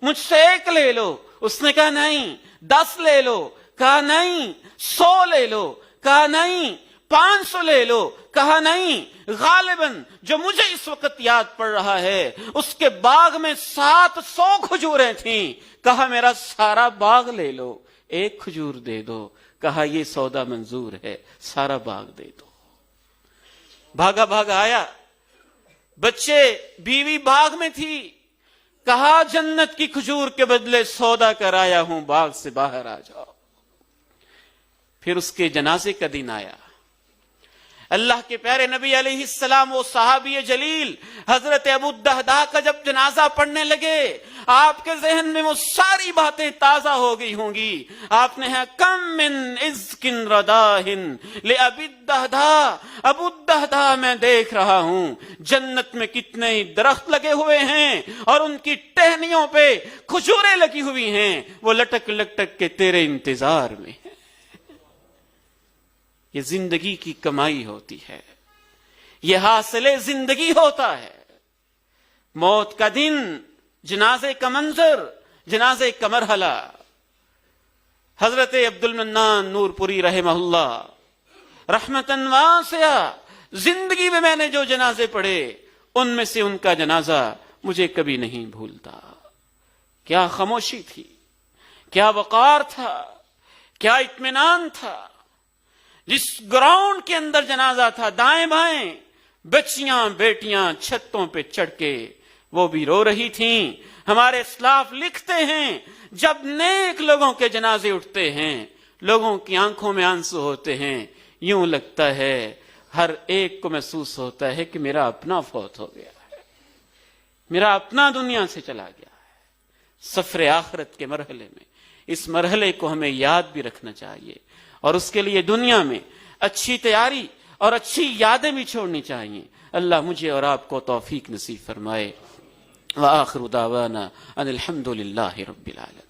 مجھ سے 1 لے لو. اس نے کہا نہیں. 10 لے لو. کہا نہیں. 100 لے لو. کہا نہیں. 500 لے لو. کہا نہیں. غالباً جو مجھے اس وقت یاد پڑ رہا ہے اس کے باغ میں 700 کھجوریں تھیں. کہا میرا سارا باغ لے لو، 1 کھجور دے دو. کہا یہ سودا منظور ہے، سارا باغ دے دو. بھاگا بھاگا آیا، بچے بیوی باغ میں تھی. کہا جنت کی کھجور کے بدلے سودا کرایا ہوں، باغ سے باہر آ جاؤ. پھر اس کے جنازے کا دن آیا. اللہ کے پیارے نبی علیہ السلام وہ صحابی جلیل حضرت ابو الدہداء کا جب جنازہ پڑھنے لگے، آپ کے ذہن میں وہ ساری باتیں تازہ ہو گئی ہوں گی. آپ نے کہا کم من ازکن رداہن لابی الدہداء، ابو الدہداء میں دیکھ رہا ہوں جنت میں کتنے درخت لگے ہوئے ہیں اور ان کی ٹہنیوں پہ کھجوریں لگی ہوئی ہیں، وہ لٹک لٹک کے تیرے انتظار میں ہیں. یہ زندگی کی کمائی ہوتی ہے، یہ حاصل زندگی ہوتا ہے. موت کا دن، جنازے کا منظر، جنازے کا مرحلہ. حضرت عبد المنان نور پوری رحمہ اللہ رحمتاً واسعہ، زندگی میں نے جو جنازے پڑھے ان میں سے ان کا جنازہ مجھے کبھی نہیں بھولتا. کیا خاموشی تھی، کیا وقار تھا، کیا اطمینان تھا. جس گراؤنڈ کے اندر جنازہ تھا، دائیں بائیں بچیاں بیٹیاں چھتوں پہ چڑھ کے وہ بھی رو رہی تھیں. ہمارے اسلاف لکھتے ہیں جب نیک لوگوں کے جنازے اٹھتے ہیں لوگوں کی آنکھوں میں آنسو ہوتے ہیں، یوں لگتا ہے ہر ایک کو محسوس ہوتا ہے کہ میرا اپنا فوت ہو گیا ہے، میرا اپنا دنیا سے چلا گیا ہے. سفر آخرت کے مرحلے میں اس مرحلے کو ہمیں یاد بھی رکھنا چاہیے، اور اس کے لیے دنیا میں اچھی تیاری اور اچھی یادیں بھی چھوڑنی چاہیے. اللہ مجھے اور آپ کو توفیق نصیب فرمائے. وآخر دعوانا ان الحمد للہ رب العالمین.